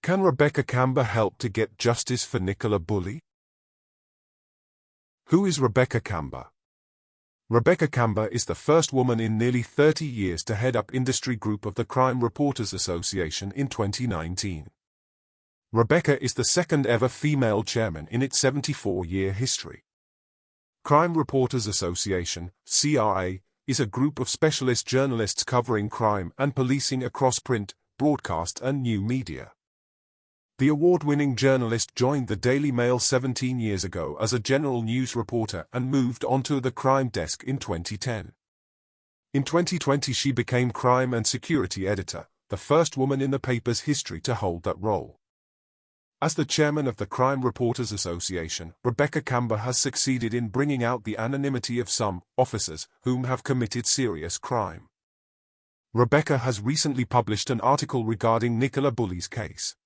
Can Rebecca Camber help to get justice for Nicola Bulley? Who is Rebecca Camber? Rebecca Camber is the first woman in nearly 30 years to head up industry group of the Crime Reporters Association in 2019. Rebecca is the second ever female chairman in its 74-year history. Crime Reporters Association, CRA, is a group of specialist journalists covering crime and policing across print, broadcast and new media. The award-winning journalist joined the Daily Mail 17 years ago as a general news reporter and moved onto the crime desk in 2010. In 2020 she became crime and security editor, the first woman in the paper's history to hold that role. As the chairman of the Crime Reporters Association, Rebecca Camber has succeeded in bringing out the anonymity of some officers whom have committed serious crime. Rebecca has recently published an article regarding Nicola Bulley's case.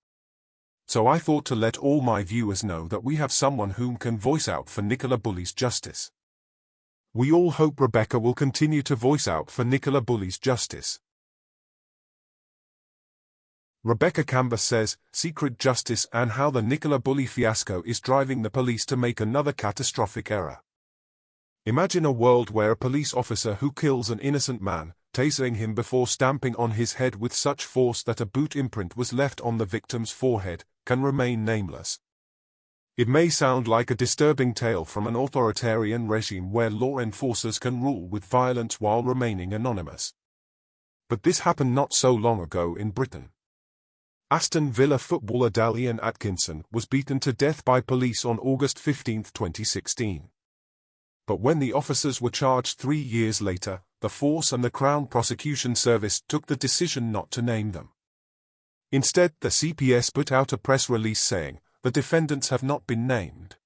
So I thought to let all my viewers know that we have someone whom can voice out for Nicola Bulley's justice. We all hope Rebecca will continue to voice out for Nicola Bulley's justice. Rebecca Camber says, secret justice and how the Nicola Bulley fiasco is driving the police to make another catastrophic error. Imagine a world where a police officer who kills an innocent man, tasering him before stamping on his head with such force that a boot imprint was left on the victim's forehead, can remain nameless. It may sound like a disturbing tale from an authoritarian regime where law enforcers can rule with violence while remaining anonymous. But this happened not so long ago in Britain. Aston Villa footballer Dalian Atkinson was beaten to death by police on August 15, 2016. But when the officers were charged 3 years later, the force and the Crown Prosecution Service took the decision not to name them. Instead, the CPS put out a press release saying, "The defendants have not been named.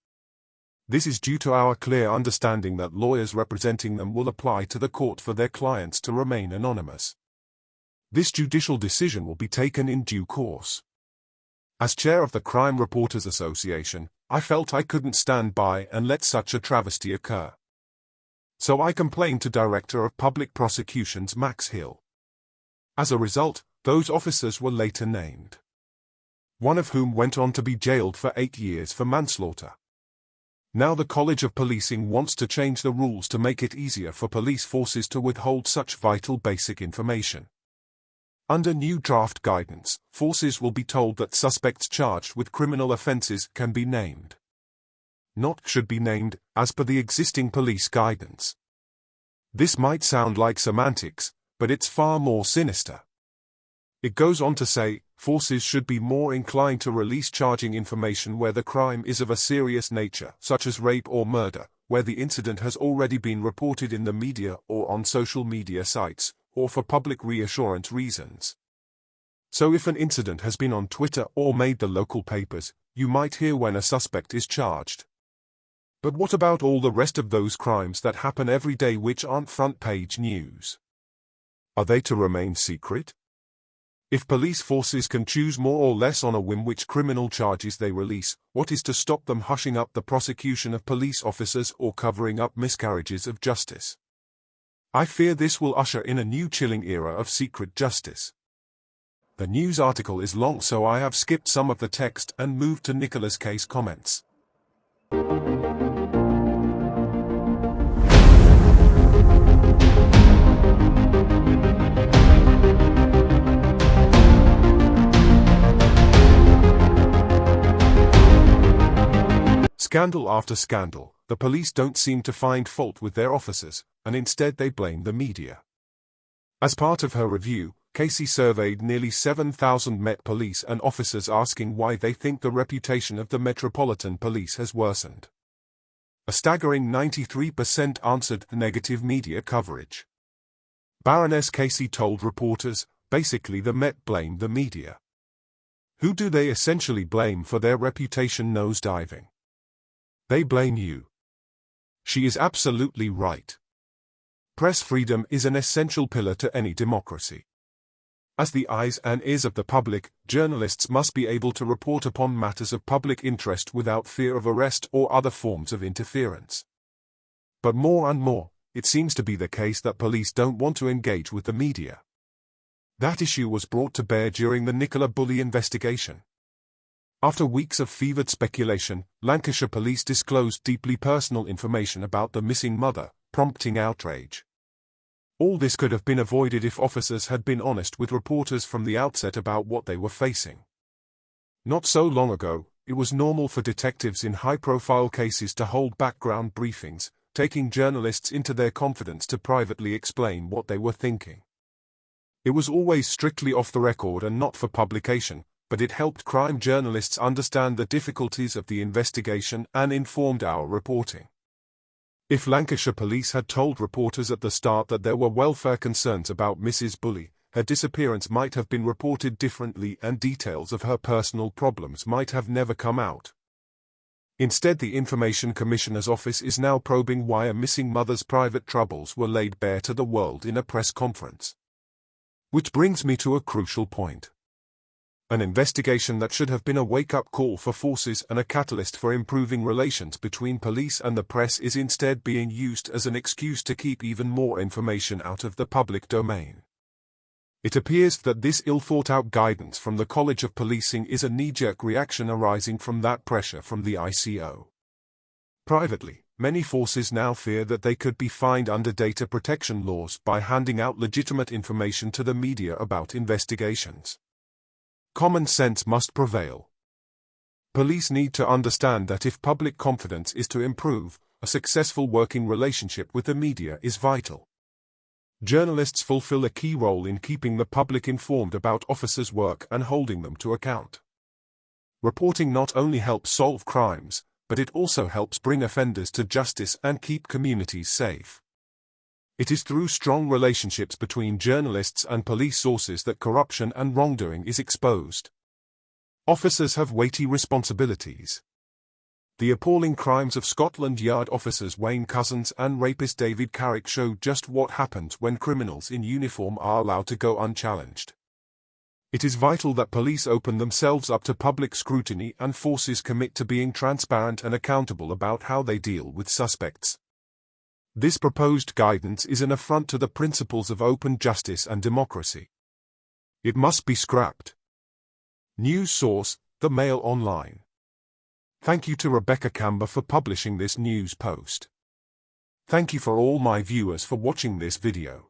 This is due to our clear understanding that lawyers representing them will apply to the court for their clients to remain anonymous. This judicial decision will be taken in due course." As chair of the Crime Reporters Association, I felt I couldn't stand by and let such a travesty occur. So I complained to Director of Public Prosecutions Max Hill. As a result, those officers were later named. One of whom went on to be jailed for 8 years for manslaughter. Now the College of Policing wants to change the rules to make it easier for police forces to withhold such vital basic information. Under new draft guidance, forces will be told that suspects charged with criminal offences can be named. Not should be named, as per the existing police guidance. This might sound like semantics, but it's far more sinister. It goes on to say, forces should be more inclined to release charging information where the crime is of a serious nature, such as rape or murder, where the incident has already been reported in the media or on social media sites, or for public reassurance reasons. So if an incident has been on Twitter or made the local papers, you might hear when a suspect is charged. But what about all the rest of those crimes that happen every day which aren't front-page news? Are they to remain secret? If police forces can choose more or less on a whim which criminal charges they release, what is to stop them hushing up the prosecution of police officers or covering up miscarriages of justice? I fear this will usher in a new chilling era of secret justice. The news article is long, so I have skipped some of the text and moved to Nicola's case comments. Scandal after scandal, the police don't seem to find fault with their officers, and instead they blame the media. As part of her review, Casey surveyed nearly 7,000 Met Police and officers asking why they think the reputation of the Metropolitan Police has worsened. A staggering 93% answered negative media coverage. Baroness Casey told reporters, basically the Met blame the media. Who do they essentially blame for their reputation nosediving? They blame you. She is absolutely right. Press freedom is an essential pillar to any democracy. As the eyes and ears of the public, journalists must be able to report upon matters of public interest without fear of arrest or other forms of interference. But more and more, it seems to be the case that police don't want to engage with the media. That issue was brought to bear during the Nicola Bulley investigation. After weeks of fevered speculation, Lancashire police disclosed deeply personal information about the missing mother, prompting outrage. All this could have been avoided if officers had been honest with reporters from the outset about what they were facing. Not so long ago, it was normal for detectives in high-profile cases to hold background briefings, taking journalists into their confidence to privately explain what they were thinking. It was always strictly off the record and not for publication, but it helped crime journalists understand the difficulties of the investigation and informed our reporting. If Lancashire police had told reporters at the start that there were welfare concerns about Mrs. Bulley, her disappearance might have been reported differently and details of her personal problems might have never come out. Instead, the Information Commissioner's office is now probing why a missing mother's private troubles were laid bare to the world in a press conference. Which brings me to a crucial point. An investigation that should have been a wake-up call for forces and a catalyst for improving relations between police and the press is instead being used as an excuse to keep even more information out of the public domain. It appears that this ill-thought-out guidance from the College of Policing is a knee-jerk reaction arising from that pressure from the ICO. Privately, many forces now fear that they could be fined under data protection laws by handing out legitimate information to the media about investigations. Common sense must prevail. Police need to understand that if public confidence is to improve, a successful working relationship with the media is vital. Journalists fulfill a key role in keeping the public informed about officers' work and holding them to account. Reporting not only helps solve crimes, but it also helps bring offenders to justice and keep communities safe. It is through strong relationships between journalists and police sources that corruption and wrongdoing is exposed. Officers have weighty responsibilities. The appalling crimes of Scotland Yard officers Wayne Couzens and rapist David Carrick show just what happens when criminals in uniform are allowed to go unchallenged. It is vital that police open themselves up to public scrutiny and forces commit to being transparent and accountable about how they deal with suspects. This proposed guidance is an affront to the principles of open justice and democracy. It must be scrapped. News source: The Mail Online. Thank you to Rebecca Camber for publishing this news post. Thank you for all my viewers for watching this video.